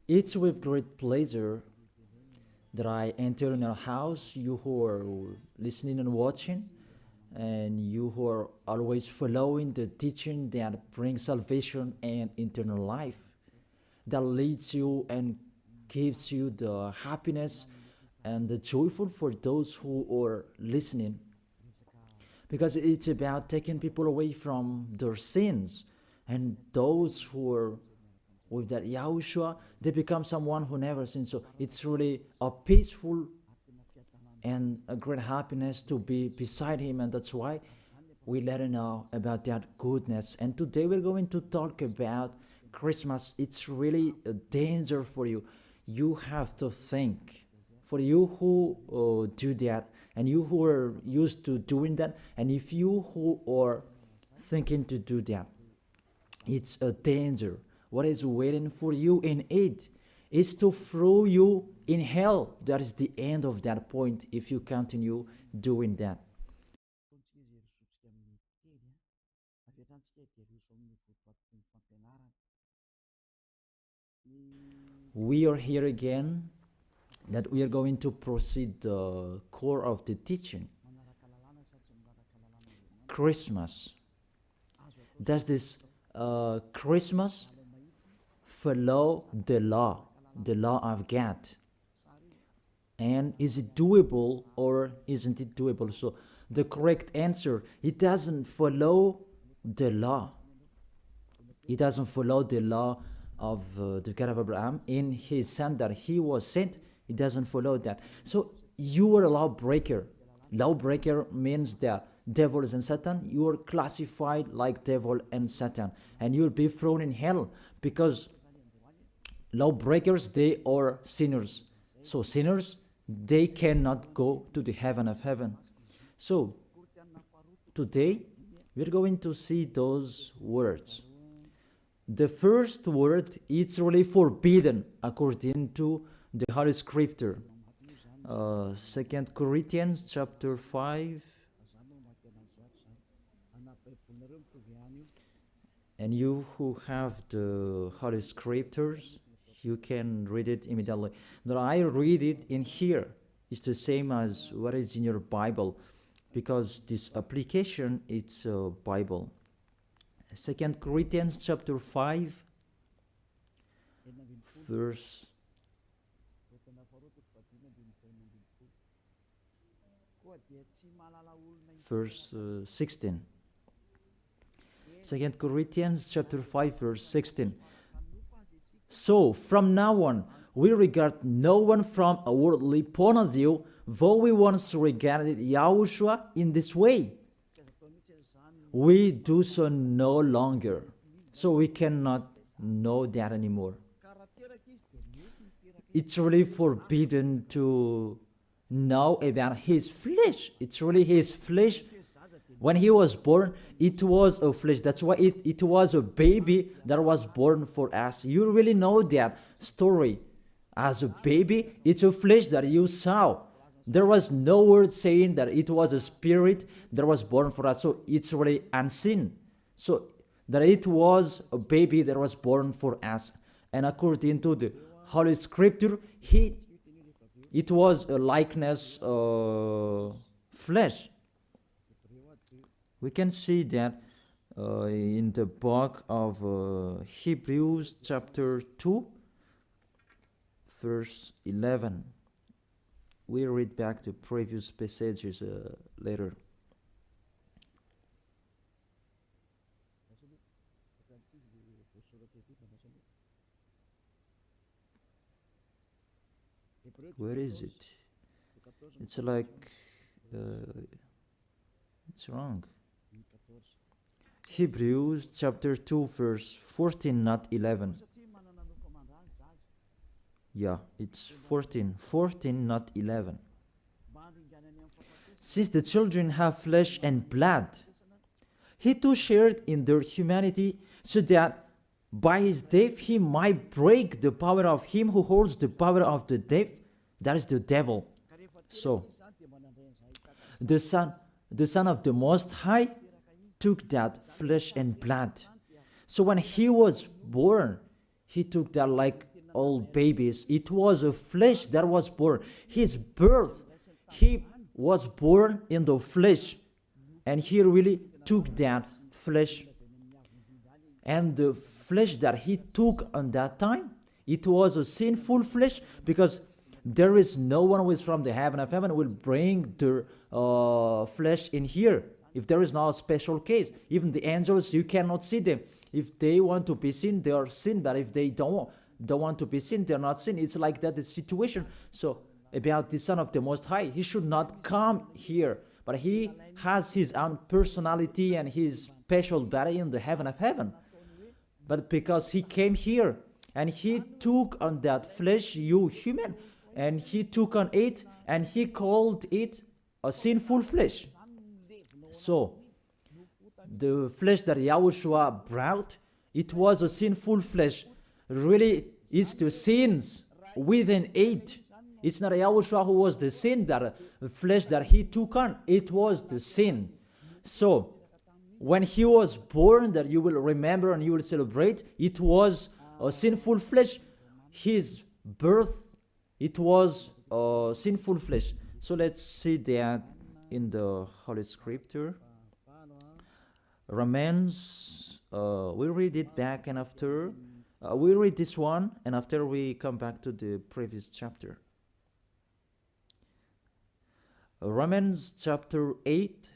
It's with great pleasure that I enter in your house, you who are listening and watching, and you who are always following the teaching that brings salvation and eternal life, that leads you and gives you the happiness and the joyful for those who are listening, because it's about taking people away from their sins, and those who are with that Yahushua, they become someone who never sinned. So it's really a peaceful and a great happiness to be beside him, and that's why we let him know about that goodness. And today we're going to talk about Christmas. It's really a danger for you. You have to think. For you who do that, and you who are used to doing that, and if you who are thinking to do that, it's a danger. What is waiting for you in it is to throw you in hell. That is the end of that point if you continue doing that. We are here again, that we are going to proceed the core of the teaching. Christmas. Does this Christmas follow the law of God? And is it doable or isn't it doable? So the correct answer, it doesn't follow the law. It doesn't follow the law of the God of Abraham in his son that he was sent. It doesn't follow that. So you are a lawbreaker. Lawbreaker means that devils and Satan, you are classified like devil and Satan, and you'll be thrown in hell, because lawbreakers, they are sinners. So sinners, they cannot go to the heaven of heaven. So today we're going to see those words. The first word is really forbidden according to the Holy Scripture. 2 Corinthians chapter 5. And you who have the Holy Scriptures, you can read it immediately. Now I read it in here. It's the same as what is in your Bible, because this application, it's a Bible. 2 Corinthians chapter 5, verse 16. 2 Corinthians chapter 5, verse 16. So from now on, we regard no one from a worldly point of view, though we once regarded Yahushua in this way. We do so no longer. So we cannot know that anymore. It's really forbidden to know about his flesh. It's really his flesh. When he was born, it was a flesh. That's why it was a baby that was born for us. You really know that story. As a baby, it's a flesh that you saw. There was no word saying that it was a spirit that was born for us. So it's really unseen. So that it was a baby that was born for us. And according to the Holy Scripture, it was a likeness flesh. We can see that in the book of Hebrews chapter 2, verse 11. We read back the previous passages later. Where is it? It's like it's wrong. Hebrews chapter 2, verse 14, not 11. Yeah, it's 14, not 11. Since the children have flesh and blood, he too shared in their humanity, so that by his death he might break the power of him who holds the power of the death, that is the devil. So, the Son of the Most High took that flesh and blood. So when he was born, he took that like old babies. It was a flesh that was born. His birth, he was born in the flesh, and he really took that flesh. And the flesh that he took on that time, it was a sinful flesh, because there is no one who is from the heaven of heaven will bring the flesh in here. If there is not a special case, even the angels, you cannot see them. If they want to be seen, they are seen, but if they don't want to be seen, they are not seen. It's like that, the situation. So about the Son of the Most High, he should not come here, but he has his own personality and his special body in the heaven of heaven. But because he came here and he took on that flesh, you human, and he took on it and he called it a sinful flesh. So the flesh that Yahushua brought, it was a sinful flesh. Really, it's the sins within it. It's not Yahushua who was the sin, that the flesh that he took on, it was the sin. So when he was born, that you will remember and you will celebrate, it was a sinful flesh. His birth, it was a sinful flesh. So let's see that in the Holy Scripture. Romans, we read it back, and after we read this one, and after we come back to the previous chapter. Romans chapter 8.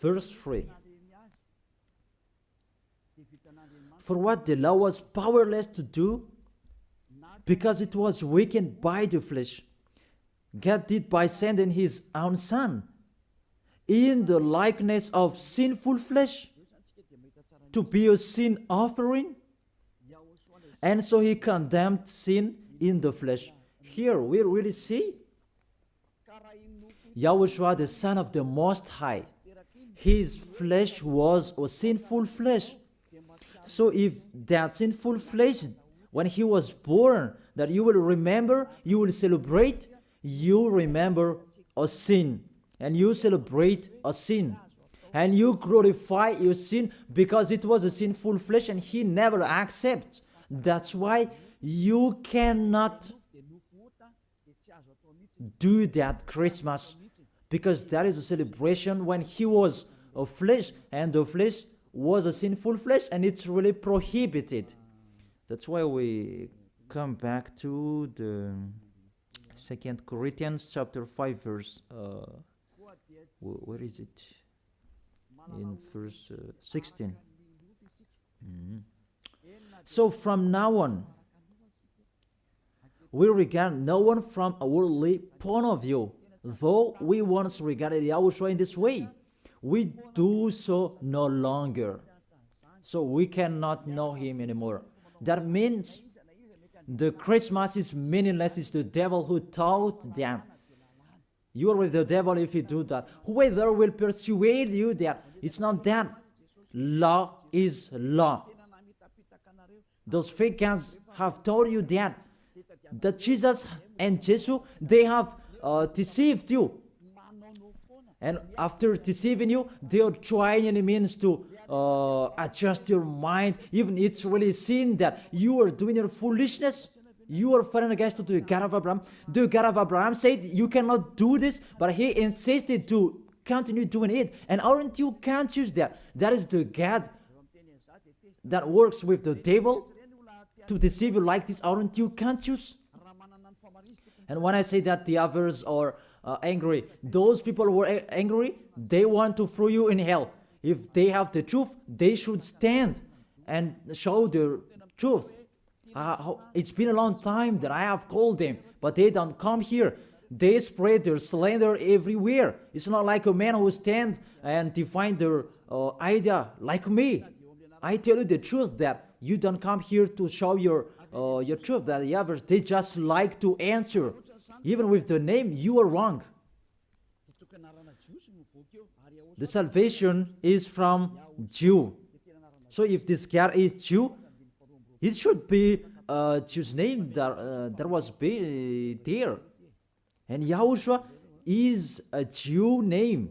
Verse 3. For what the law was powerless to do, because it was weakened by the flesh, God did by sending his own Son in the likeness of sinful flesh to be a sin offering. And so he condemned sin in the flesh. Here we really see Yahushua, the Son of the Most High. His flesh was a sinful flesh. So if that sinful flesh, when he was born, that you will remember, you will celebrate, you remember a sin, and you celebrate a sin, and you glorify your sin because it was a sinful flesh and he never accepts. That's why you cannot do that Christmas, because that is a celebration when he was a flesh, and the flesh was a sinful flesh, and it's really prohibited. That's why we come back to the 2 Corinthians chapter 5 verse, where is it? In verse 16. So from now on, we regard no one from a worldly point of view. Though we once regarded Yahushua in this way, we do so no longer. So we cannot know him anymore. That means the Christmas is meaningless. It's the devil who taught them. You are with the devil if you do that. Whoever will persuade you that it's not that. Law is law. Those fake gods have told you that Jesus and Jesus, they have deceived you. And after deceiving you, they are trying any means to adjust your mind. Even it's really seen that you are doing your foolishness. You are fighting against the God of Abraham. The God of Abraham said you cannot do this, but he insisted to continue doing it. And aren't you conscious that that is the God that works with the devil to deceive you like this? Aren't you conscious? And when I say that the others are angry, those people who are angry, they want to throw you in hell. If they have the truth, they should stand and show the truth. It's been a long time that I have called them, but they don't come here. They spread their slander everywhere. It's not like a man who stand and define their idea like me. I tell you the truth that you don't come here to show your truth. That the others, they just like to answer. Even with the name, you are wrong. the salvation is from Jew. So if this guy is Jew, it should be a Jew's name that was there. And Yahushua is a Jew name.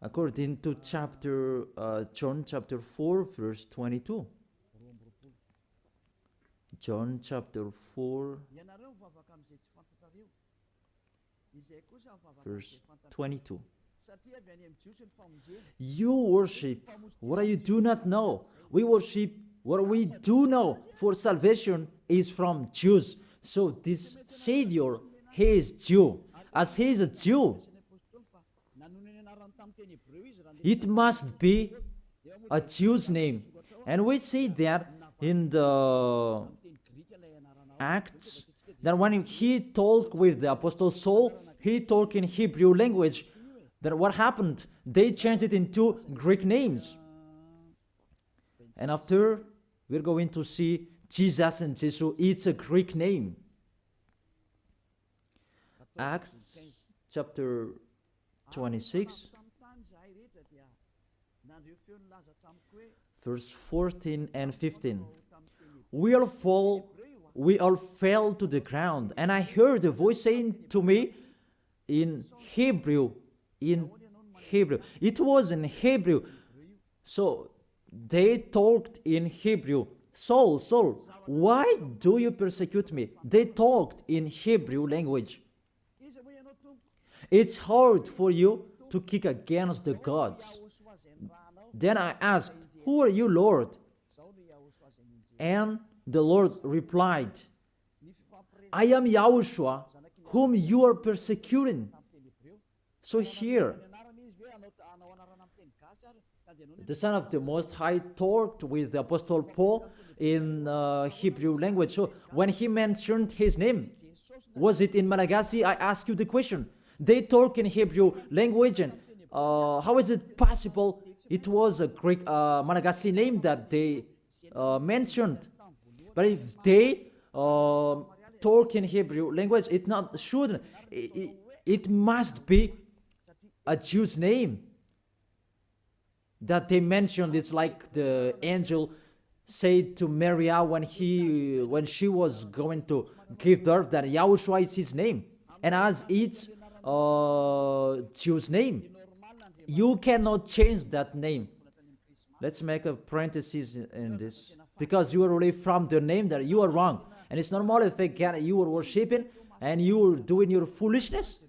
According to John chapter 4, verse 22. John chapter 4, verse 22. You worship what you do not know. We worship what we do know, for salvation is from Jews. So this Savior, he is Jew. As he is a Jew, it must be a Jew's name. And we see that in the Acts, that when he talked with the Apostle Saul, he talked in Hebrew language. Then what happened? They changed it into Greek names. And after, we're going to see Jesus and Jesus, it's a Greek name. Acts chapter 26, verse 14 and 15. We all fell to the ground, and I heard a voice saying to me in Hebrew. It was in Hebrew. So they talked in Hebrew. Saul, Saul, why do you persecute me? They talked in Hebrew language. It's hard for you to kick against the gods. Then I asked, who are you, Lord? And the Lord replied, I am Yahushua, whom you are persecuting. So here, the Son of the Most High talked with the Apostle Paul in Hebrew language. So when he mentioned his name, was it in Malagasy? I ask you the question. They talk in Hebrew language, and how is it possible it was a Greek Malagasy name that they mentioned? But if they talk in Hebrew language, it shouldn't. It must be a Jew's name that they mentioned. It's like the angel said to Maria when she was going to give birth, that Yahushua is his name. And as it's Jew's name, you cannot change that name. Let's make a parenthesis in this, because you are already from the name that you are wrong. And it's normal if you are worshiping and you are doing your foolishness.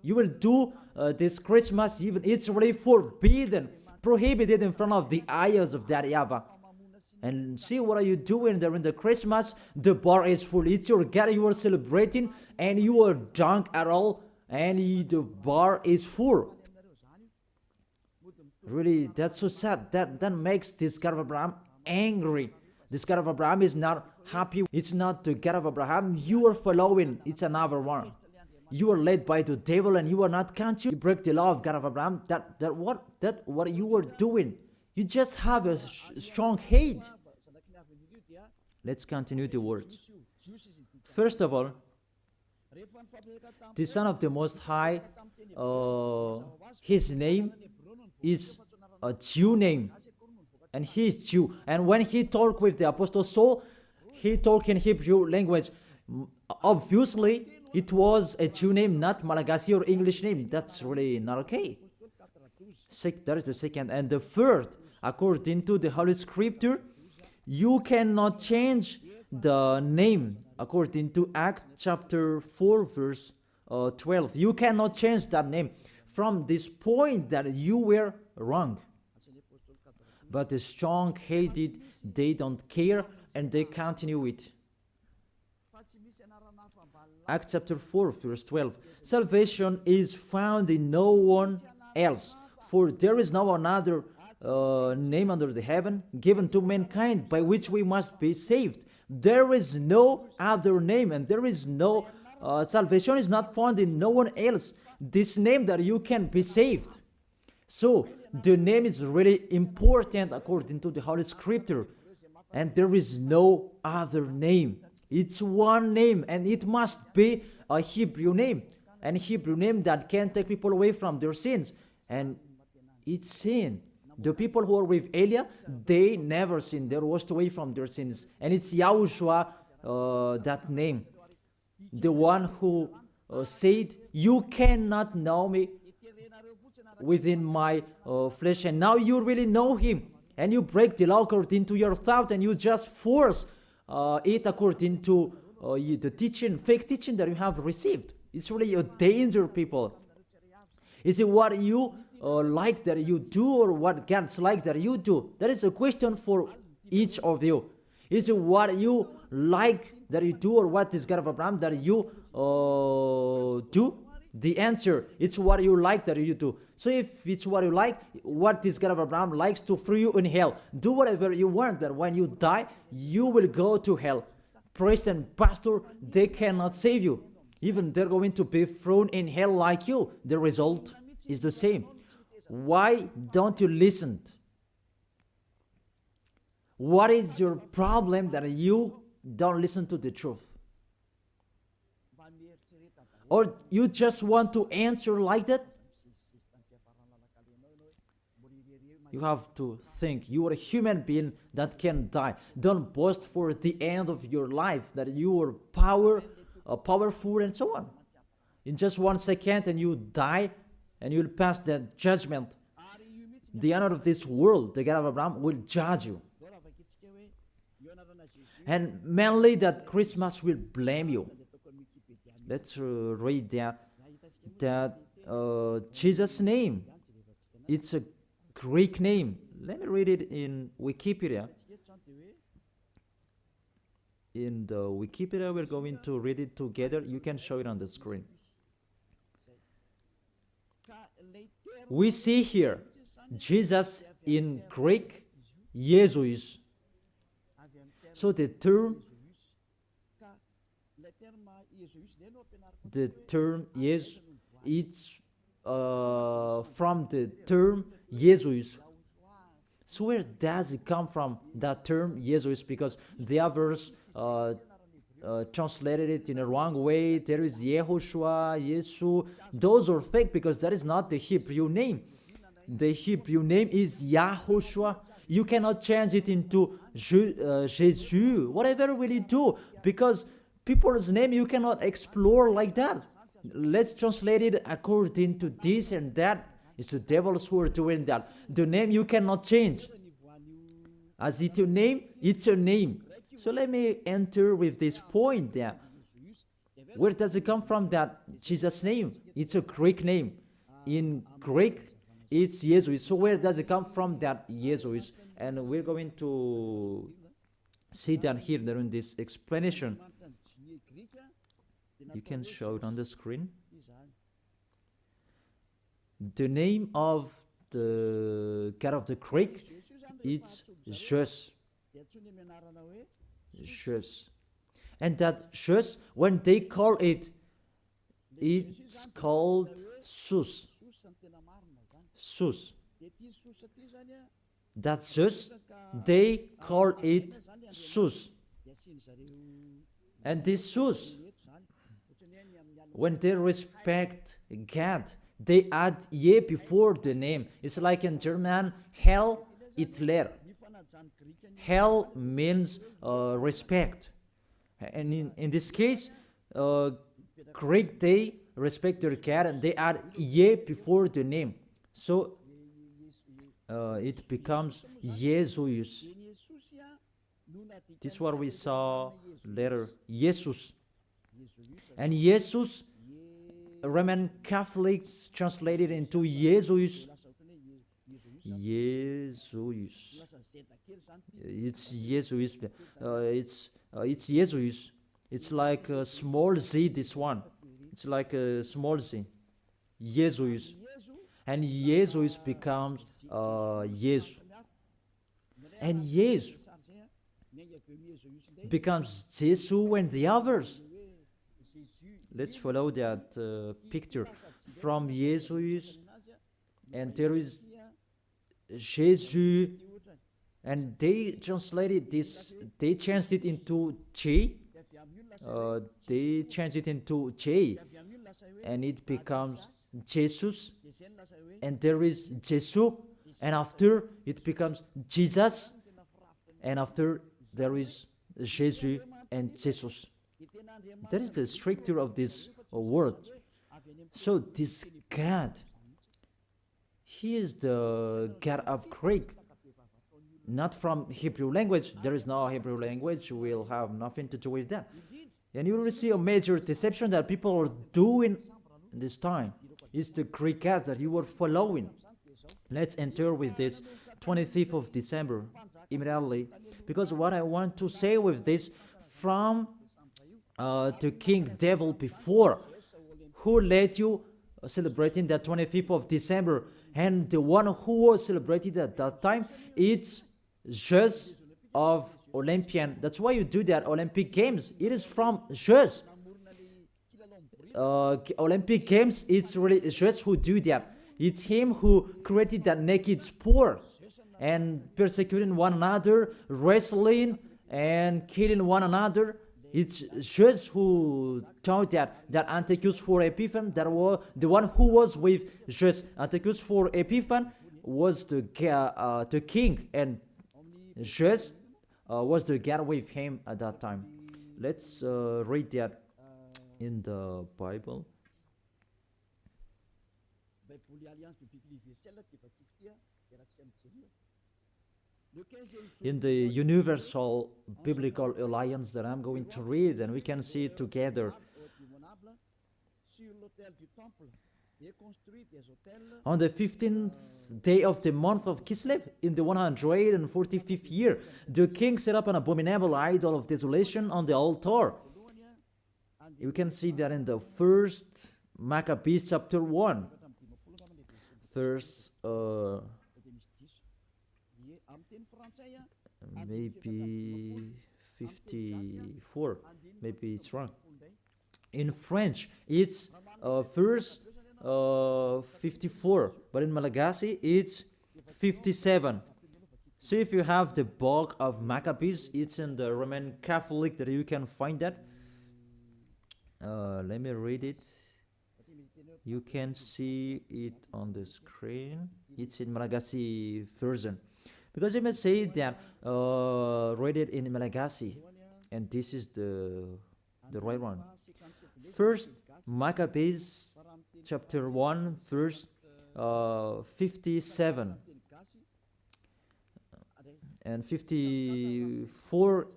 You will do this Christmas, even it's already forbidden, prohibited in front of the eyes of that YAHVAH. And see, what are you doing during the Christmas? The bar is full. It's your God you are celebrating, and you are drunk at all, and the bar is full. Really, that's so sad. That makes this God of Abraham angry. This God of Abraham is not happy. It's not the God of Abraham you are following. It's another one. You are led by the devil, and you are not conscious. You break the law of God of Abraham. What you are doing. You just have a strong hate. Let's continue the words. First of all, the Son of the Most High, his name is a Jew name, and he is Jew. And when he talked with the Apostle Saul, he talked in Hebrew language. Obviously, it was a Jew name, not Malagasy or English name. That's really not okay. That is the second. And the third, according to the Holy Scripture, you cannot change the name. According to Acts chapter 4, verse 12. You cannot change that name from this point that you were wrong. But the strong-hated, they don't care, and they continue it. Acts chapter 4, verse 12. Salvation is found in no one else, for there is no another name under the heaven given to mankind by which we must be saved. There is no other name, and there is no salvation is not found in no one else. This name that you can be saved. So the name is really important according to the Holy Scripture, and there is no other name. It's one name, and it must be a Hebrew name. and Hebrew name that can take people away from their sins. And it's sin. The people who are with Elia, they never sin. They're washed away from their sins. And it's YAHOSHUA, that name. The one who said, you cannot know me within my flesh. And now you really know him. And you break the law according to your thought, and you just force it according to the teaching, fake teaching that you have received. It's really a danger, people. Is it what you like that you do, or what God's like that you do? That is a question for each of you. Is it what you like that you do, or what is God of Abraham that you do? The answer, it's what you like that you do. So if it's what you like, what this God of Abraham likes to throw you in hell. Do whatever you want, but when you die, you will go to hell. Priest and pastor, they cannot save you. Even they're going to be thrown in hell like you. The result is the same. Why don't you listen? What is your problem that you don't listen to the truth? Or you just want to answer like that? You have to think. You are a human being that can die. Don't boast for the end of your life that you are powerful and so on. In just 1 second and you die and you'll pass that judgment. The honor of this world, the God of Abraham, will judge you. And mainly that Christmas will blame you. Let's read that Jesus' name. It's a Greek name. Let me read it in Wikipedia. In the Wikipedia, we're going to read it together. You can show it on the screen. We see here Jesus in Greek, Jesus. So the term yes, it's from the term Jesus. So where does it come from, that term Jesus? Because the others translated it in a wrong way. There is YAHOSHUA, Yesu. Those are fake because that is not the Hebrew name. The Hebrew name is YAHOSHUA. You cannot change it into Jesus. Whatever will you do? Because people's name you cannot explore like that. Let's translate it according to this and that. It's the devils who are doing that. The name you cannot change. As it's your name, it's your name. So let me enter with this point there. Where does it come from, that Jesus' name? It's a Greek name. In Greek, it's Jesus. So where does it come from, that Jesus? And we're going to see that here during this explanation. You can show it on the screen. The name of the God of the Greek, it's Jesus. Jesus. And that Jesus, when they call it, it's called Sus. Sus. That's Jesus, they call it Sus. And this Sus, when they respect God, they add ye before the name. It's like in German, Heil Hitler. Heil means respect. And in this case, Greek, they respect their God and they add ye before the name. So it becomes Jesus. This is what we saw later, Jesus. And Jesus, Roman Catholics translated into Jesus. Jesus. It's Jesus. It's Jesus. It's like a small z, this one. It's like a small z. Jesus. And Jesus becomes Jesus. And Jesus becomes Jesus and the others. Let's follow that picture from Jesus, and there is Jesus, and they translated this, they changed it into J. They changed it into J. and it becomes Jesus, and there is Jesus, and after it becomes Jesus, and after there is Jesus and Jesus. That is the structure of this word. So this God, He is the God of Greek, not from Hebrew language. There is no Hebrew language. We'll have nothing to do with that. And you will see a major deception that people are doing this time. It's the Greek God that you are following. Let's enter with this 25th of December immediately, because what I want to say with this, from the king devil before, who led you celebrating the 25th of December, and the one who was celebrated at that time, it's Zeus of Olympian. That's why you do that Olympic Games. It is from Zeus. Olympic Games, it's really Zeus who do that. It's him who created that naked sport and persecuting one another, wrestling and killing one another. It's Zeus who taught that Antiochus for Epiphan, that was the one who was with Zeus. Antiochus for Epiphan was the king, and Zeus was the god with him at that time. Let's read that in the Bible. In the Universal Biblical Alliance that I'm going to read, and we can see it together. On the 15th day of the month of Kislev, in the 145th year, the king set up an abominable idol of desolation on the altar. You can see that in the first Maccabees chapter 1, verse maybe 54, maybe it's wrong. In French, it's verse 54, but in Malagasy, it's 57. So if you have the book of Maccabees, it's in the Roman Catholic that you can find that. Let me read it. You can see it on the screen. It's in Malagasy version. Because you may say that read it in Malagasy, and this is the right one. First Maccabees chapter 1 verse 57 and 54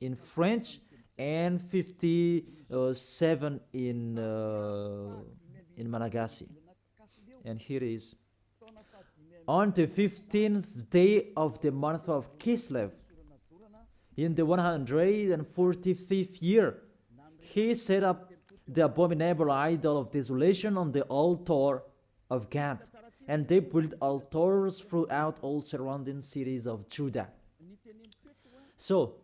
in French, and 57 in Malagasy. And here is: on the 15th day of the month of Kislev, in the 145th year, he set up the abominable idol of desolation on the altar of God, and they built altars throughout all surrounding cities of Judah. So,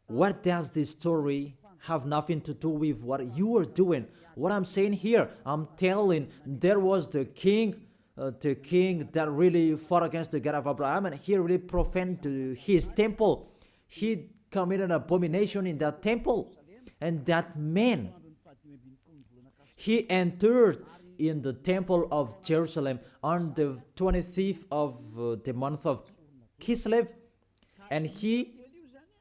what does this story have nothing to do with what you are doing? What I'm saying here, I'm telling, there was the king that really fought against the God of Abraham, and he really profaned his temple. He committed an abomination in that temple, and that man, he entered in the temple of Jerusalem on the 25th of the month of Kislev, and he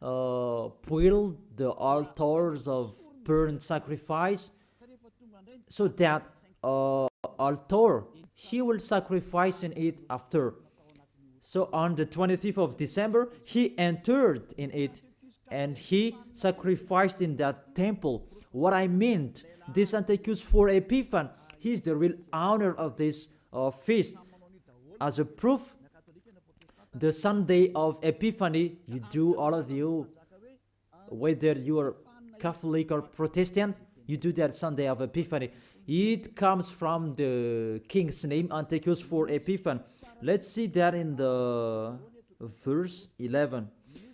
built the altars of burnt sacrifice, so that altar, he will sacrifice in it after. So on the 25th of December, he entered in it, and he sacrificed in that temple. What I meant, this Antiochus for Epiphan, he is the real owner of this feast. As a proof, the Sunday of Epiphany, you do, all of you, whether you are Catholic or Protestant, you do that Sunday of Epiphany. It comes from the king's name, Antiochus for Epiphan. Let's see that in the verse 11.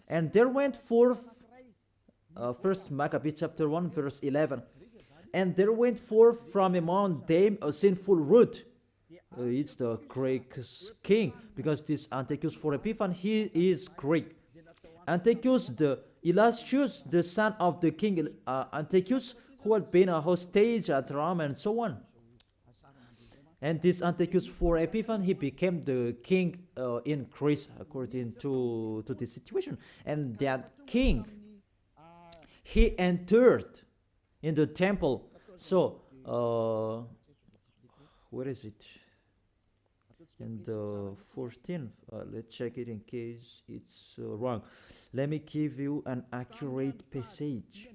And there went forth, first Maccabees chapter 1, verse 11. And there went forth from among them a sinful root. It's the Greek king, because this Antiochus for Epiphan, he is Greek. Antiochus the illustrious, the son of the king Antiochus, who had been a hostage at Rome and so on. And this Antiochus IV Epiphanes, he became the king in Greece according to this situation. And that king, he entered in the temple. So, where is it? In the 14th, let's check it in case it's wrong. Let me give you an accurate passage.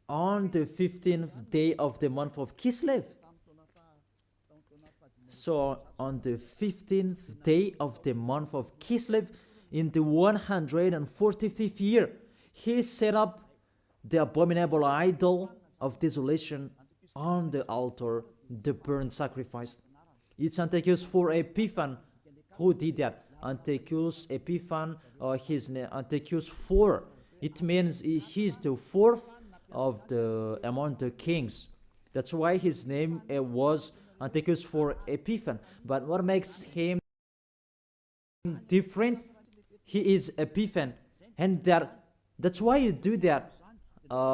On the 15th day of the month of Kislev. So on the 15th day of the month of Kislev, in the 145th year, he set up the abominable idol of desolation on the altar, the burnt sacrifice. It's Antiochus IV Epiphanes who did that. Antiochus Epiphanes, his name Antiochus IV. It means he's the fourth of among the kings. That's why his name was Antiochus IV Epiphanes. But what makes him different? He is Epiphanes, and that's why you do that.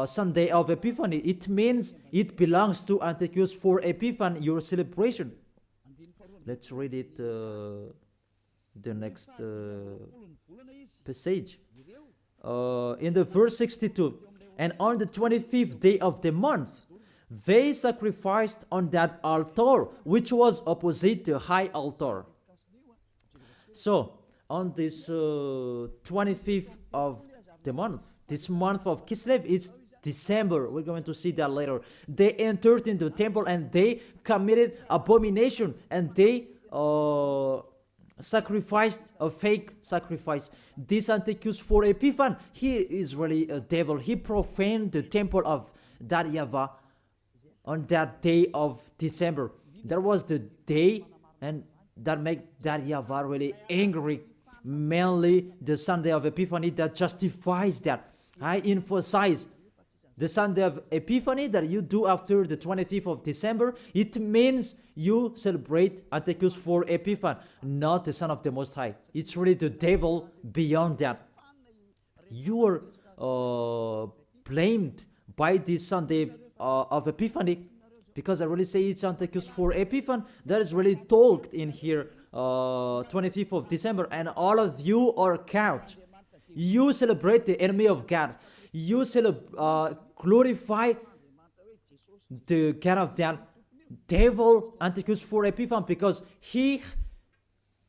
Sunday of Epiphany, it means it belongs to Antiochus IV Epiphanes, your celebration. Let's read it, the next passage. In the verse 62, and on the 25th day of the month, they sacrificed on that altar, which was opposite the high altar. So, on this 25th of the month, this month of Kislev, it's December. We're going to see that later. They entered into the temple and they committed abomination, and they sacrificed a fake sacrifice. This Antiochus IV Epiphanes, he is really a devil. He profaned the temple of that YAHVAH on that day of December. That was the day, and that made that YAHVAH really angry. Mainly the Sunday of Epiphany that justifies that. I emphasize the Sunday of Epiphany that you do after the 25th of December. It means you celebrate Antiochus IV Epiphanes, not the Son of the Most High. It's really the devil beyond that. You are blamed by this Sunday of Epiphany, because I really say it's Antiochus IV Epiphanes that is really talked in here, 25th of December, and all of you are caught. You celebrate the enemy of God. You glorify the God of that devil, Antiochus IV Epiphanes, because he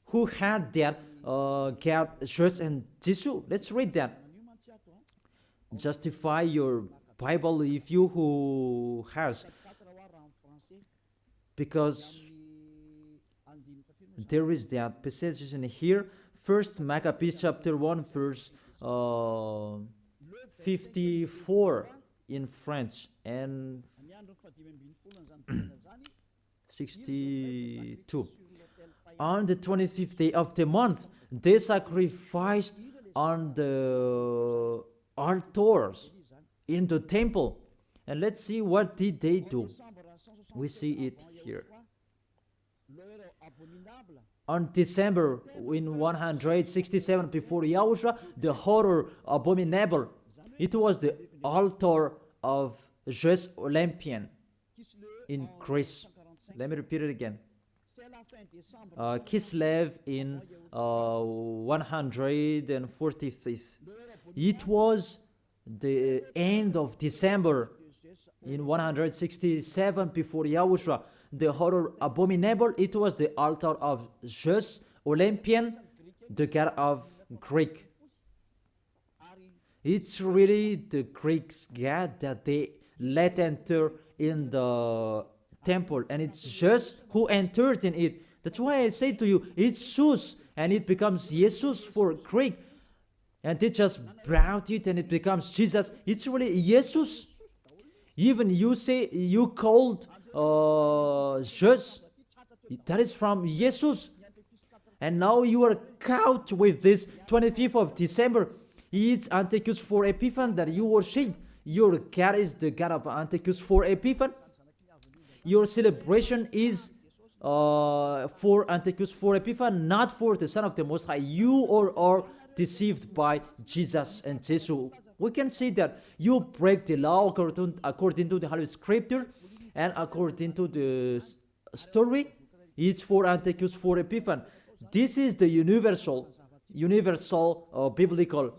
who had that God, church, and tissue. Let's read that. Justify your Bible if you who has, because there is that passage in here. First Maccabees chapter 1 verse 54 in French and 62. On the 25th day of the month, they sacrificed on the altars in the temple. And let's see, what did they do? We see it here. On December in 167 before Yahushua, the horror abominable. It was the altar of Zeus Olympian in Greece. Let me repeat it again. Kislev in 145th. It was the end of December in 167 before Yahushua. The horror abominable, it was the altar of Zeus Olympian, the god of Greek. It's really the Greeks' god that they let enter in the temple, and it's Zeus who entered in it. That's why I say to you, it's Zeus, and it becomes Jesus for Greek, and they just brought it and it becomes Jesus. It's really Jesus. Even you say you called Zeus, that is from Jesus, and now you are caught with this 25th of December. It's Antiochus IV Epiphanes that you worship. Your God is the God of Antiochus IV Epiphanes. Your celebration is for Antiochus IV Epiphanes, not for the Son of the Most High. You are deceived by Jesus and Jesus. We can say that you break the law according to the Holy Scripture and according to the story. It's for Antiochus for Epiphan. This is the universal biblical.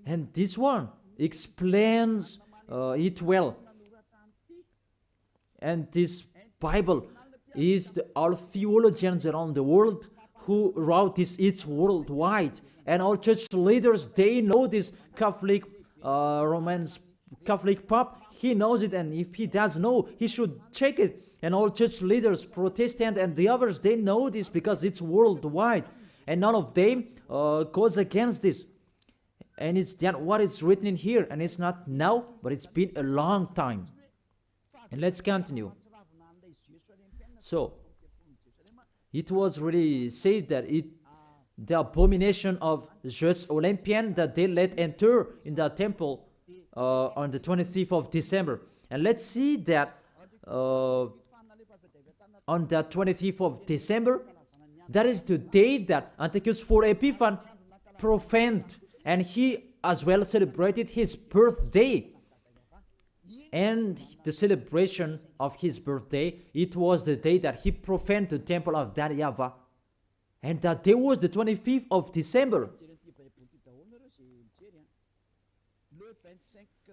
And this one explains it well. And this Bible is all theologians around the world who wrote this. It's worldwide. And all church leaders, they know this Catholic Romans Catholic Pope. He knows it, and if he does know, he should check it. And all church leaders, Protestant and the others, they know this because it's worldwide. And none of them goes against this. And it's what is written in here. And it's not now, but it's been a long time. And let's continue. So, it was really said that the abomination of Zeus Olympian that they let enter in the temple on the 25th of December. And let's see that on the 25th of December, that is the day that Antiochus for Epiphan profaned, and he as well celebrated his birthday. And the celebration of his birthday, it was the day that he profaned the temple of that YAHVAH. And that day was the 25th of December.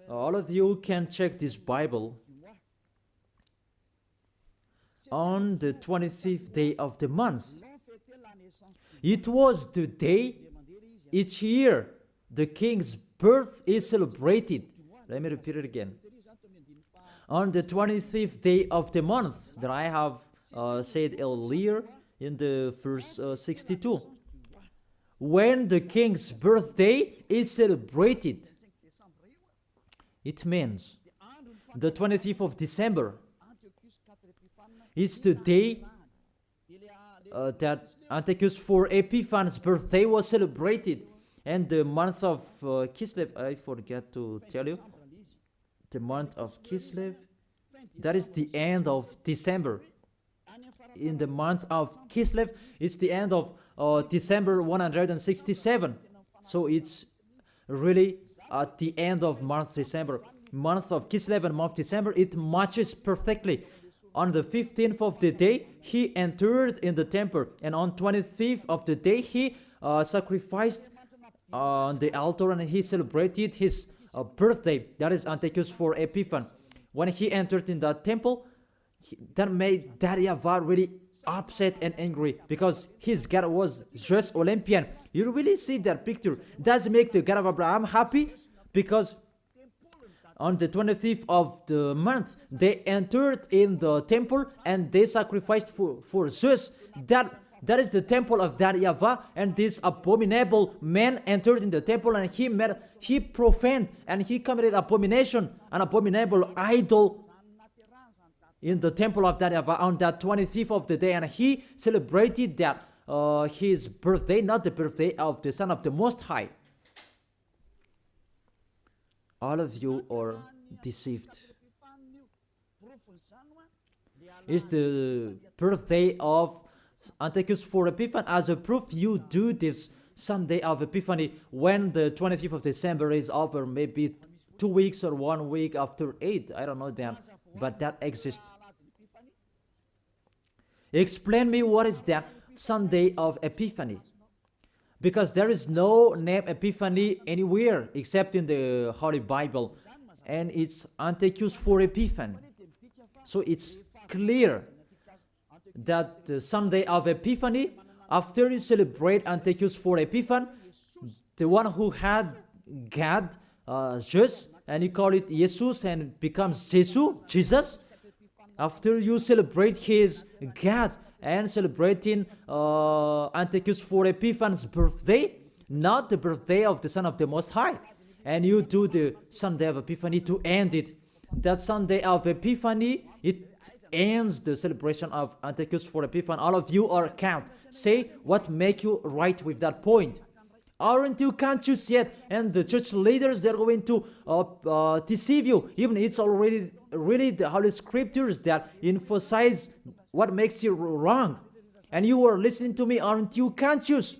All of you can check this Bible. On the 25th day of the month, it was the day each year the king's birth is celebrated. Let me repeat it again. On the 25th day of the month that I have said earlier in the verse 62, when the king's birthday is celebrated, it means the 25th of December is the day that Antiochus for Epiphan's birthday was celebrated. And the month of Kislev, I forget to tell you, the month of Kislev, that is the end of December. In the month of Kislev, it's the end of December 167. So it's really at the end of month December. Month of Kislev and month December, it matches perfectly. On the 15th of the day, he entered in the temple. And on 25th of the day, he sacrificed on the altar and he celebrated his birthday. That is Antiochus for Epiphan. When he entered in the temple, that made that YAHVAH really upset and angry because his God was Zeus Olympian. You really see that picture. Does make the God of Abraham happy? Because on the 25th of the month, they entered in the temple and they sacrificed for Zeus. That is the temple of that YAHVAH, and this abominable man entered in the temple and he profaned and he committed abomination, an abominable idol in the temple of that YAHVAH on that 25th of the day, and he celebrated that his birthday, not the birthday of the Son of the Most High. All of you are deceived. It's the birthday of Antiochus for Epiphan. As a proof, you do this Sunday of Epiphany when the 25th of December is over, maybe 2 weeks or 1 week after 8. I don't know that, but that exists. Explain me what is that Sunday of Epiphany. Because there is no name Epiphany anywhere except in the Holy Bible. And it's Antiochus for Epiphan. So it's clear that the Sunday of Epiphany, after you celebrate Antiochus for Epiphan, the one who had God, Zeus, and you call it Jesus and becomes Jesus, after you celebrate his God and celebrating Antiochus for Epiphan's birthday, not the birthday of the Son of the Most High, and you do the Sunday of Epiphany to end it. That Sunday of Epiphany, it ends the celebration of Antiochus for Epiphan. All of you are count. Say what make you right with that point. Aren't you conscious yet? And the church leaders, they're going to deceive you. Even it's already really the Holy Scriptures that emphasize what makes you wrong. And you are listening to me. Aren't you conscious?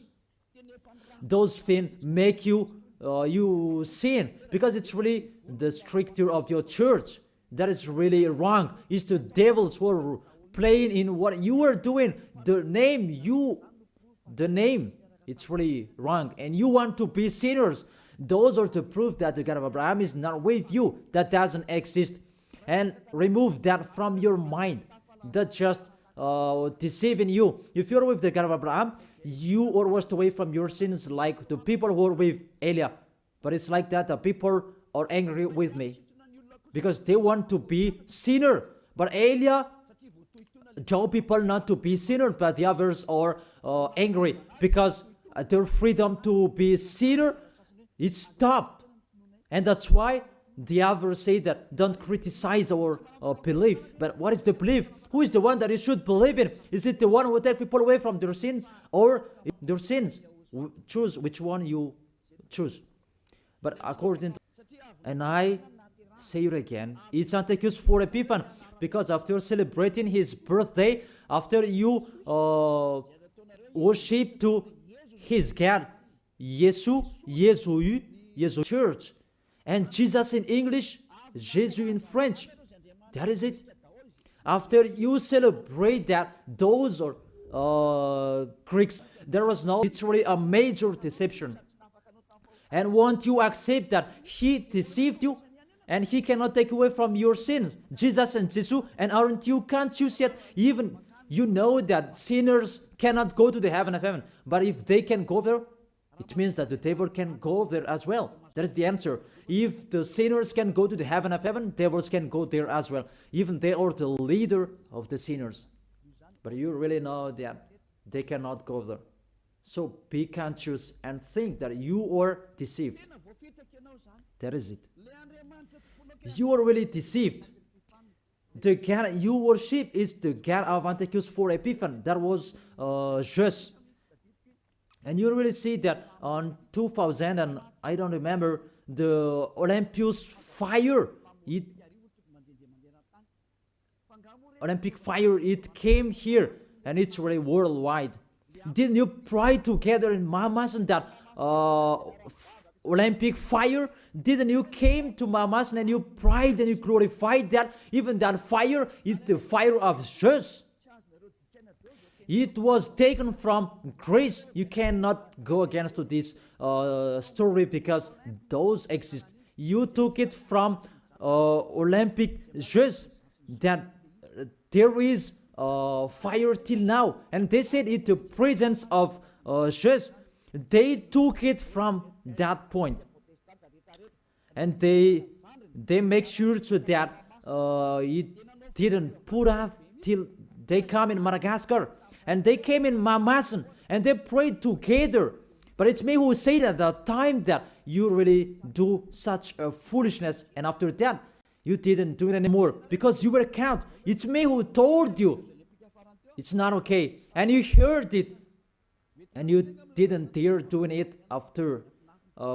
Those things make you you sin, because it's really the stricture of your church. That is really wrong. It's the devils who are playing in what you are doing. The name, it's really wrong. And you want to be sinners. Those are the proof that the God of Abraham is not with you. That doesn't exist. And remove that from your mind. That just deceiving you. If you're with the God of Abraham, you are washed away from your sins like the people who are with Eliah. But it's like that. The people are angry with me because they want to be sinner. But Eliah told people not to be sinner, but the others are angry because their freedom to be sinner is stopped. And that's why the others say that don't criticize our belief. But what is the belief? Who is the one that you should believe in? Is it the one who will take people away from their sins or their sins? Choose which one you choose. But according to, and I say it again, it's Antiochus for Epiphany, because after celebrating his birthday, after you worship to his God, Yesu Church, and Jesus in English, Jésus in French. That is it. After you celebrate that, those are Greeks. There was no, it's really a major deception. And won't you accept that he deceived you and he cannot take away from your sins? Jesus and Jesus, and can't you see it? Even you know that sinners cannot go to the heaven of heaven. But if they can go there, it means that the devil can go there as well. That is the answer. If the sinners can go to the heaven of heaven, devils can go there as well. Even they are the leader of the sinners. But you really know that they cannot go there. So be conscious and think that you are deceived. That is it. You are really deceived. The God you worship is the God of Antiochus for Epiphany. That was just. And you really see that on 2000, and I don't remember, the Olympus fire, Olympic fire, it came here, and it's really worldwide. Didn't you pray together in Mamas and that Olympic fire? Didn't you came to Mamas and you prayed and you glorified that? Even that fire is the fire of Jesus. It was taken from Greece. You cannot go against to this story because those exist. You took it from Olympic Jews that there is fire till now. And they said it the presence of Jews. They took it from that point. And they make sure so that it didn't put out till they come in Madagascar. And they came in Mamasan and they prayed together. But it's me who say that the time that you really do such a foolishness, and after that you didn't do it anymore because you were caught. It's me who told you it's not okay, and you heard it, and you didn't dare doing it after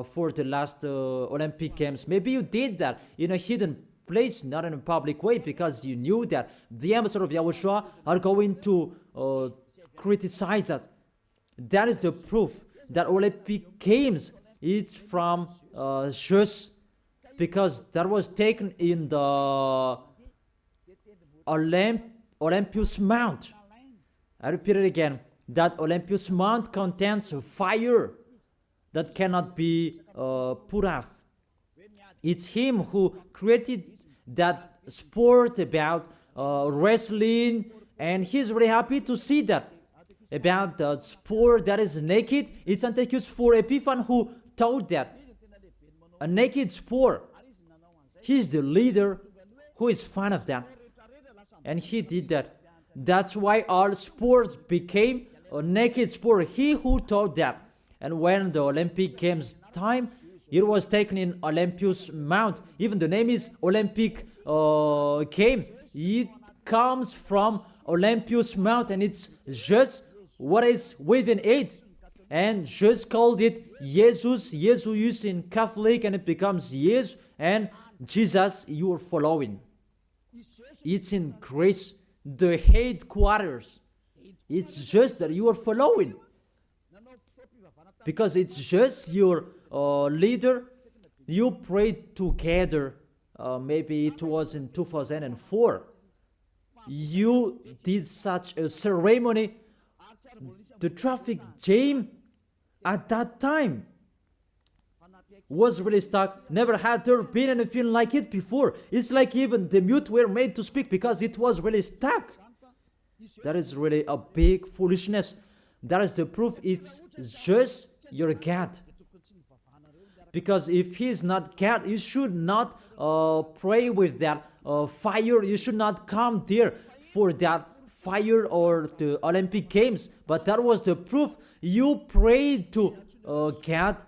for the last Olympic Games. Maybe you did that in a hidden place, not in a public way, because you knew that the ambassador of YAHOSHUA are going to criticize us. That is the proof that Olympic Games, it's from Zeus, because that was taken in the Olympus Mount. I repeat it again, that Olympus Mount contains fire that cannot be put off. It's him who created that sport about wrestling, and he's very happy to see that. About the sport that is naked, it's Antiochus for Epiphany who taught that. A naked sport. He's the leader who is fan of that. And he did that. That's why all sports became a naked sport. He who taught that. And when the Olympic Games time, it was taken in Olympus Mount. Even the name is Olympic Game. It comes from Olympus Mount, and it's just what is within it. And just called it Jesus in Catholic, and it becomes Yes, and Jesus you are following. It's in Greece, the headquarters. It's just that you are following. Because it's just your leader, you prayed together. Maybe it was in 2004. You did such a ceremony. The traffic jam at that time was really stuck. Never had there been anything like it before. It's like even the mute were made to speak because it was really stuck. That is really a big foolishness. That is the proof it's just your God. Because if he is not God, you should not pray with that fire. You should not come there for that fire or the Olympic Games. But that was the proof. You prayed to God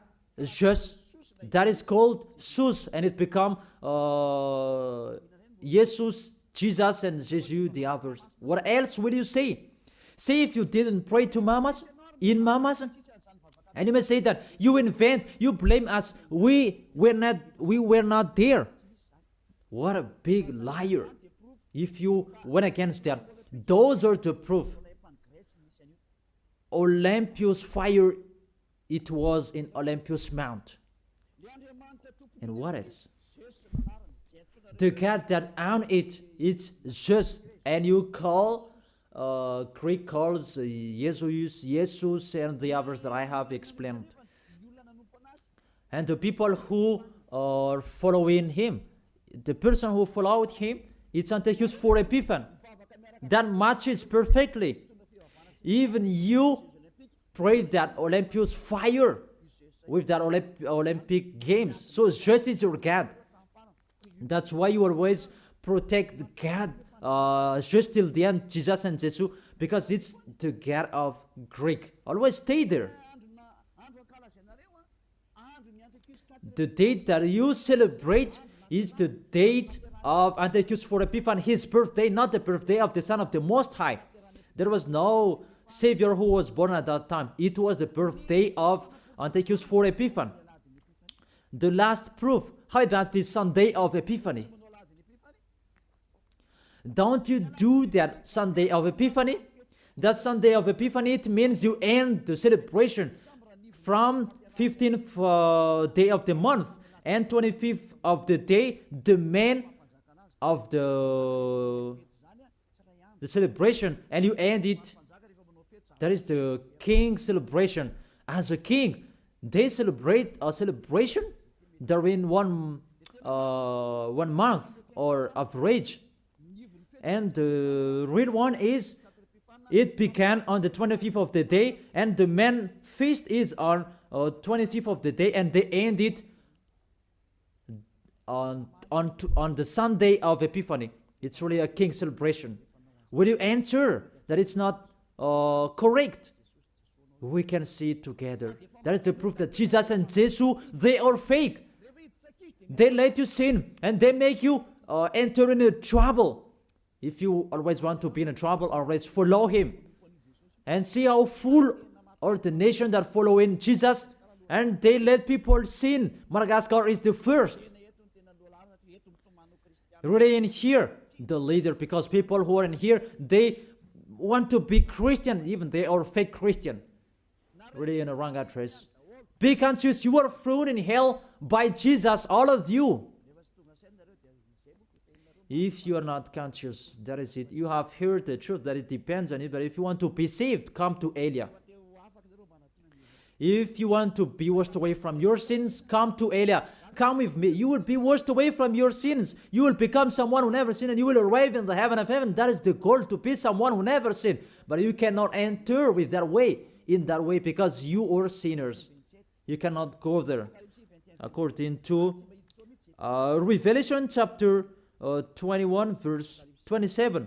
just. That is called Sus, and it become Jesus, Jesus, and Jesus the others. What else will you say? Say if you didn't pray to mamas, in mamas, and you may say that you invent, you blame us. We were not there. What a big liar! If you went against that, those are the proof. Olympus fire, it was in Olympus Mount. And what else? The God that owned it, it's just, and you call, Greek calls Jesus, and the others that I have explained. And the people who are following him, the person who followed him, it's Antiochus for Epiphany. That matches perfectly. Even you prayed that Olympus fire with that Olympic Games. So just is your God. That's why you always protect God just till the end, Jesus and Jesus, because it's the God of Greek. Always stay there. The date that you celebrate is the date of Antiochus for Epiphany, his birthday, not the birthday of the Son of the Most High. There was no Savior who was born at that time. It was the birthday of Antiochus for Epiphany. The last proof. How about the Sunday of Epiphany? Don't you do that Sunday of Epiphany? That Sunday of Epiphany, it means you end the celebration from 15th day of the month and 25th of the day, the man of the celebration, and you end it. That is the king celebration. As a king, they celebrate a celebration during one month or average. And the real one is, it began on the 25th of the day, and the main feast is on 25th of the day, and they end it on the Sunday of Epiphany. It's really a king celebration. Will you answer that it's not correct? We can see it together. That is the proof that Jesus and Jesus, they are fake. They let you sin, and they make you enter into trouble. If you always want to be in trouble, always follow him. And see how full are the nation that follow in Jesus, and they let people sin. Madagascar is the first. Really in here, the leader, because people who are in here, they want to be Christian, even they are fake Christian. Really in a wrong address. Be conscious, you are thrown in hell by Jesus, all of you. If you are not conscious, that is it. You have heard the truth, that it depends on it. But if you want to be saved, come to Elia. If you want to be washed away from your sins, come to Elia. Come with me. You will be washed away from your sins. You will become someone who never sinned, and you will arrive in the heaven of heaven. That is the goal, to be someone who never sinned. But you cannot enter with that way, in that way, because you are sinners. You cannot go there. According to Revelation chapter 21 verse 27.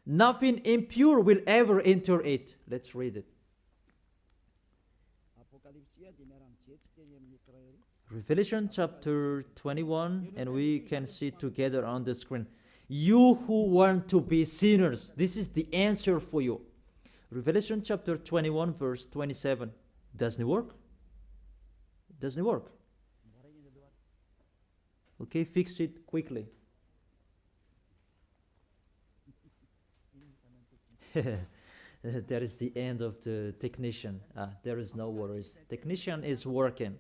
Nothing impure will ever enter it. Let's read it. Revelation chapter 21, and we can see it together on the screen. You who want to be sinners, this is the answer for you. Revelation chapter 21 verse 27. Doesn't it work? Doesn't it work? Okay, fix it quickly. That is the end of the technician. There is no worries. Technician is working.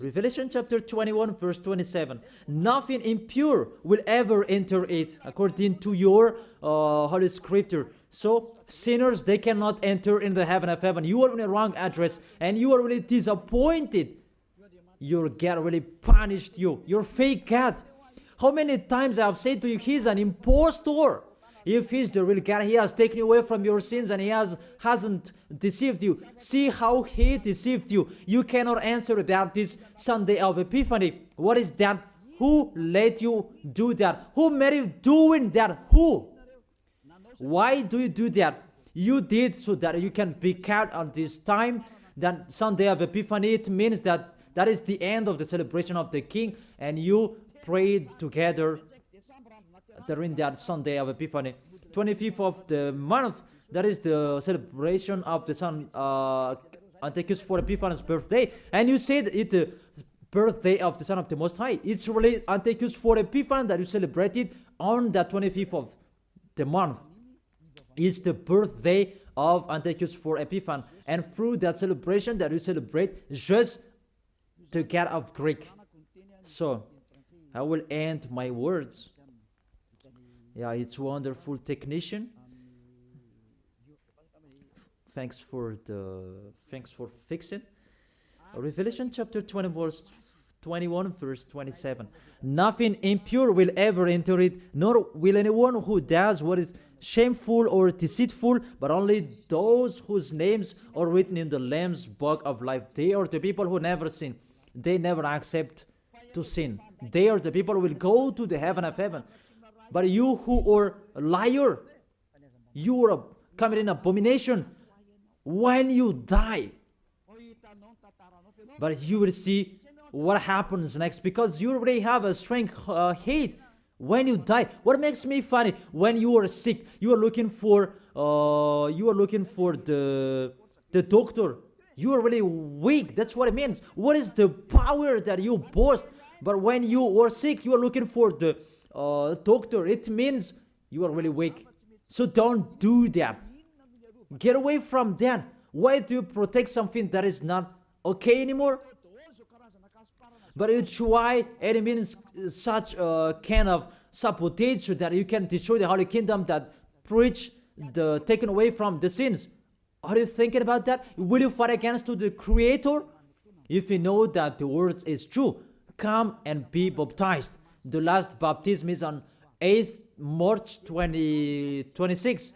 Revelation chapter 21 verse 27. Nothing impure will ever enter it, according to your Holy Scripture. So sinners, they cannot enter in the heaven of heaven. You are in the wrong address and you are really disappointed. Your God really punished you. Your fake God. How many times I have said to you, he's an impostor. If he's the real God, he has taken you away from your sins and he hasn't deceived you. See how he deceived you. You cannot answer about this Sunday of Epiphany. What is that? Who let you do that? Who made you doing that? Who? Why do you do that? You did so that you can be kept on this time. That Sunday of Epiphany, it means that that is the end of the celebration of the King, and you prayed together during that Sunday of Epiphany. 25th of the month, that is the celebration of the Son Antiochus for Epiphanes' birthday, and you said it the birthday of the Son of the Most High. It's really Antiochus for Epiphanes that you celebrated on the 25th of the month. It's the birthday of Antiochus for Epiphanes, and through that celebration that you celebrate just the God of Greek. So I will end my words. Yeah, it's wonderful technician. Thanks for fixing. Revelation chapter 21 verse 27. Nothing impure will ever enter it, nor will anyone who does what is shameful or deceitful, but only those whose names are written in the Lamb's book of life. They are the people who never sin. They never accept to sin. They are the people who will go to the heaven of heaven. But you who are a liar, you are committing abomination when you die. But you will see what happens next, because you already have a strength hate when you die. What makes me funny, when you are sick, you are looking for the doctor. You are really weak. That's what it means. What is the power that you boast? But when you are sick, you are looking for the doctor. It means you are really weak. So don't do that. Get away from that. Why do you protect something that is not okay anymore? But you try, and it means such a kind of sabotage so that you can destroy the Holy Kingdom that preach the taken away from the sins. Are you thinking about that? Will you fight against the Creator? If you know that the word is true, come and be baptized. The last baptism is on 8th March 2026.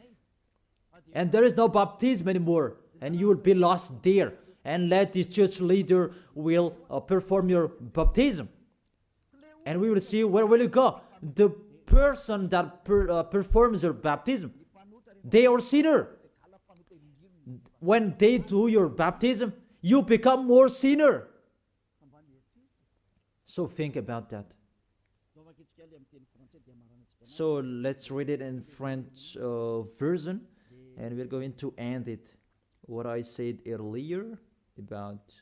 And there is no baptism anymore. And you will be lost there. And let this church leader will perform your baptism. And we will see where will you go. The person that performs your baptism, they are sinner. When they do your baptism, you become more sinner. So think about that. So let's read it in French version, and we're going to end it. What I said earlier about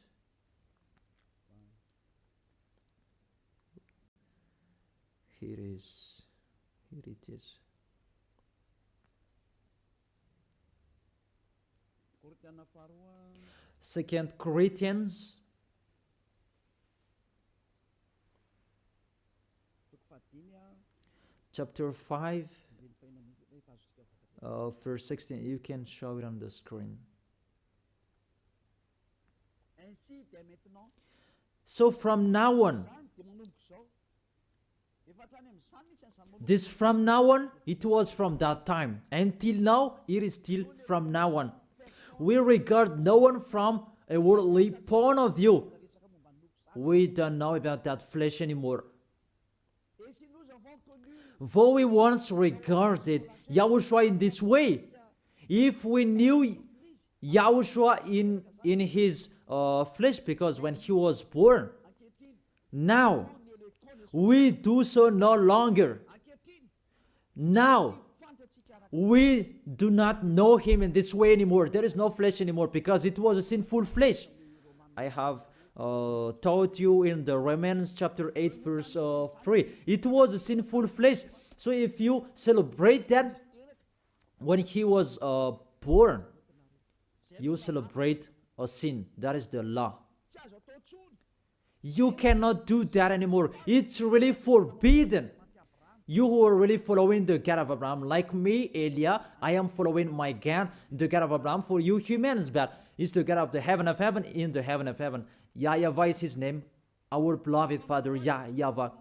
here it is. 2 Corinthians chapter 5 verse 16. You can show it on the screen. So from now on, this from now on, it was from that time. Until now, it is still from now on. We regard no one from a worldly point of view. We don't know about that flesh anymore. Though we once regarded Yahushua in this way, if we knew Yahushua in his flesh, because when he was born, now we do so no longer. Now we do not know him in this way anymore. There is no flesh anymore, because it was a sinful flesh. I have taught you in the Romans chapter 8 verse 3. It was a sinful flesh. So if you celebrate that when he was born, you celebrate a sin. That is the law. You cannot do that anymore. It's really forbidden. You who are really following the God of Abraham, like me, Elia, I am following my God, the God of Abraham. For you humans, but it's the God of the heaven of heaven, in the heaven of heaven. YAHVAH is his name, our beloved Father, YAHVAH.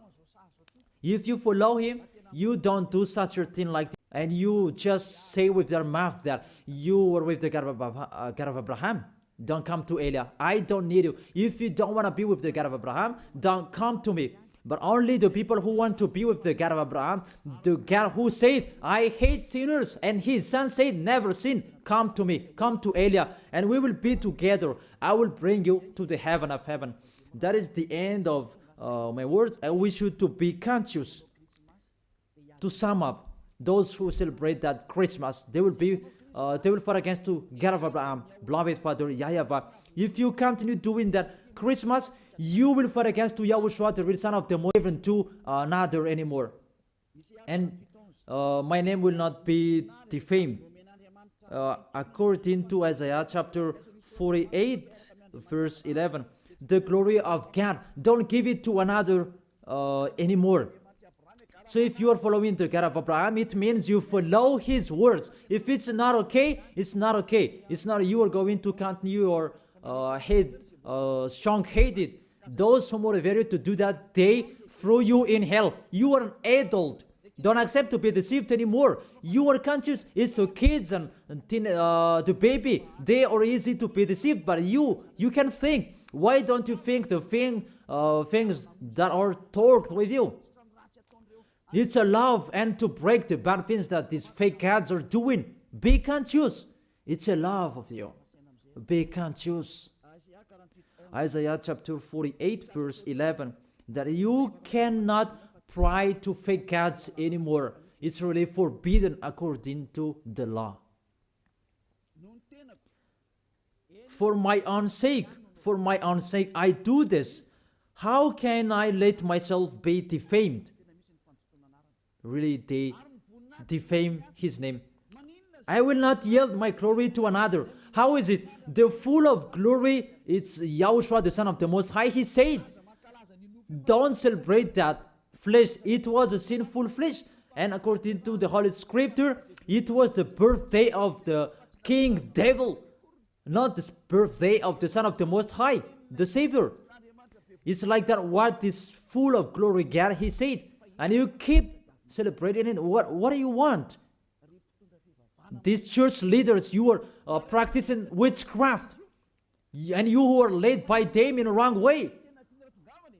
If you follow him, you don't do such a thing like this, and you just say with your mouth that you were with the God of Abraham. Don't come to Elia. I don't need you. If you don't want to be with the God of Abraham, don't come to me. But only the people who want to be with the God of Abraham, the God who said, I hate sinners, and his son said, never sin, come to me, come to Elia, and we will be together. I will bring you to the heaven of heaven. That is the end of my words. I wish you to be conscious. To sum up, those who celebrate that Christmas, they will fight against to God of Abraham, beloved Father, YAHVAH. If you continue doing that Christmas, you will fight against to Yahushua, the real son of the most, even to another anymore. And my name will not be defamed. According to Isaiah chapter 48, verse 11, the glory of God, don't give it to another anymore. So if you are following the God of Abraham, it means you follow his words. If it's not okay, it's not okay. It's not you are going to continue your strong-headed. Those who motivate you to do that, they throw you in hell. You are an adult. Don't accept to be deceived anymore. You are conscious. It's the kids and the baby. They are easy to be deceived, but you can think. Why don't you think the things that are talked with you? It's a love and to break the bad things that these fake gods are doing. Be conscious. It's a love of you. Be conscious. Isaiah chapter 48 verse 11, that you cannot pray to fake gods anymore. It's really forbidden according to the law. For my own sake, I do this. How can I let myself be defamed? Really, they defame his name. I will not yield my glory to another. How is it? The full of glory, it's Yahushua, the Son of the Most High. He said, don't celebrate that flesh. It was a sinful flesh. And according to the Holy Scripture, it was the birthday of the King Devil, not the birthday of the Son of the Most High, the Savior. It's like that, what is full of glory, God, he said. And you keep celebrating it. What do you want? These church leaders, you are practicing witchcraft, and you who are led by them in a wrong way.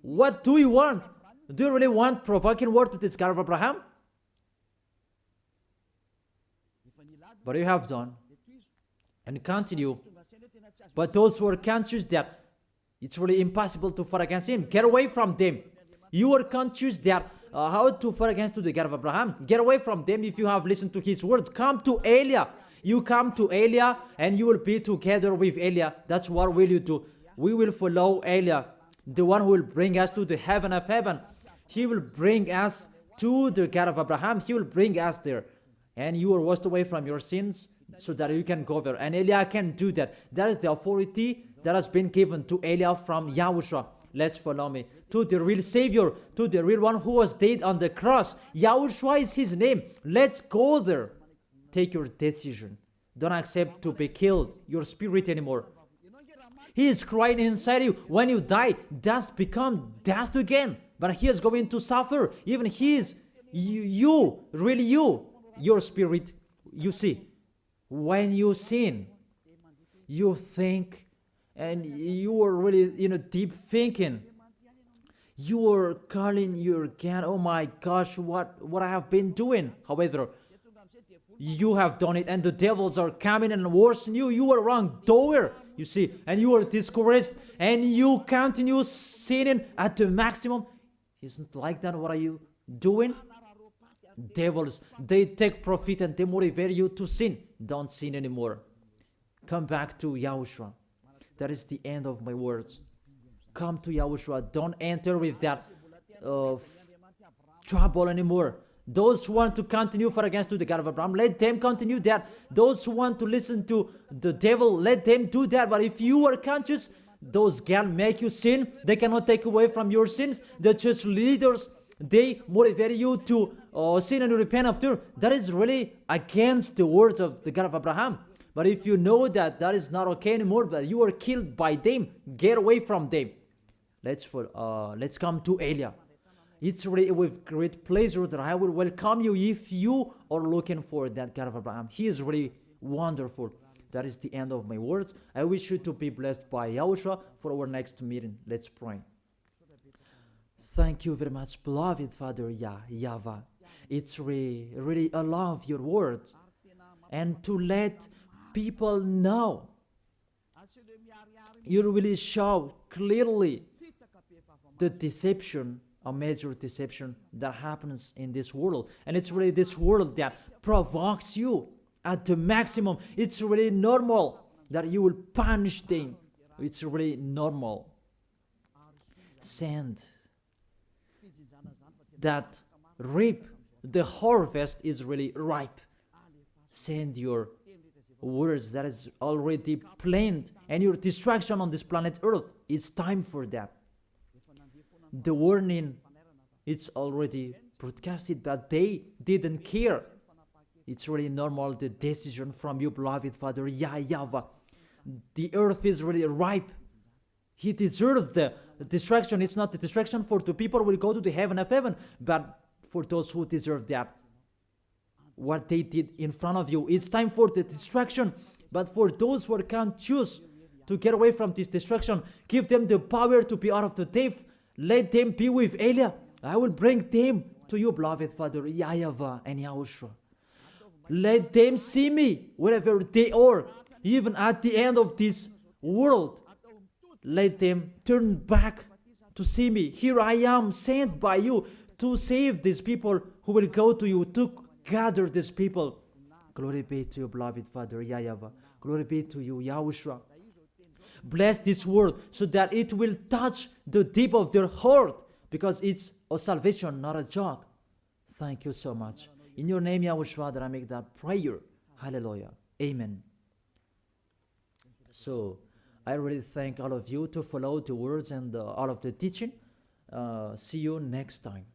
What do you want? Do you really want provoking word to this God of Abraham? But you have done and continue. But those who are conscious that it's really impossible to fight against him, get away from them. You are conscious that how to fight against the God of Abraham. Get away from them if you have listened to his words. Come to Elia. You come to Elia and you will be together with Elia. That's what will you do. We will follow Elia, the one who will bring us to the heaven of heaven. He will bring us to the God of Abraham. He will bring us there. And you are washed away from your sins so that you can go there. And Elia can do that. That is the authority that has been given to Elia from Yahushua. Let's follow me to the real Savior, to the real one who was dead on the cross. Yahushua is his name. Let's go there. Take your decision. Don't accept to be killed, your spirit anymore. He is crying inside you. When you die, dust become dust again. But he is going to suffer. Even he is, really you, your spirit. You see, when you sin, you think, and you are really, deep thinking. You are calling your God, oh my gosh, what I have been doing. However, you have done it, and the devils are coming and worsen you. You are wrongdoer, you see, and you are discouraged, and you continue sinning at the maximum. Isn't like that? What are you doing? Devils, they take profit and they motivate you to sin. Don't sin anymore. Come back to Yahushua. That is the end of my words. Come to Yahushua. Don't enter with that trouble anymore. Those who want to continue fight against the God of Abraham, let them continue that. Those who want to listen to the devil, let them do that. But if you are conscious, Those can make you sin. They cannot take away from your sins. The church leaders, they motivate you to sin and repent after. That is really against the words of the God of Abraham. But if you know that that is not okay anymore, but you are killed by them, get away from them. Let's come to Elia. It's really with great pleasure that I will welcome you if you are looking for that God of Abraham. He is really wonderful. That is the end of my words. I wish you to be blessed by Yahushua for our next meeting. Let's pray. Thank you very much, beloved Father YAHVAH. It's really I love your words. And to let people know, you really show clearly the deception, a major deception that happens in this world. And it's really this world that provokes you at the maximum. It's really normal that you will punish them. It's really normal. Send that reap. The harvest is really ripe. Send your words that is already planned, and your destruction on this planet Earth. It's time for that. The warning, it's already broadcasted, but they didn't care. It's really normal, the decision from you, beloved Father YAHVAH. The earth is really ripe. He deserves the destruction. It's not the destruction for the people who will go to the heaven of heaven, but for those who deserve that. What they did in front of you, it's time for the destruction. But for those who can't choose to get away from this destruction, give them the power to be out of the death. Let them be with Elia. I will bring them to you, beloved Father YAHVAH and Yahushua. Let them see me wherever they are, even at the end of this world. Let them turn back to see me. Here I am, sent by you to save these people who will go to you, to gather these people. Glory be to you, beloved Father YAHVAH. Glory be to you, Yahushua. Bless this word so that it will touch the deep of their heart, because it's a salvation, not a joke. Thank you so much. In your name, Yahushua, that I make that prayer. Hallelujah. Amen. So, I really thank all of you to follow the words and all of the teaching. See you next time.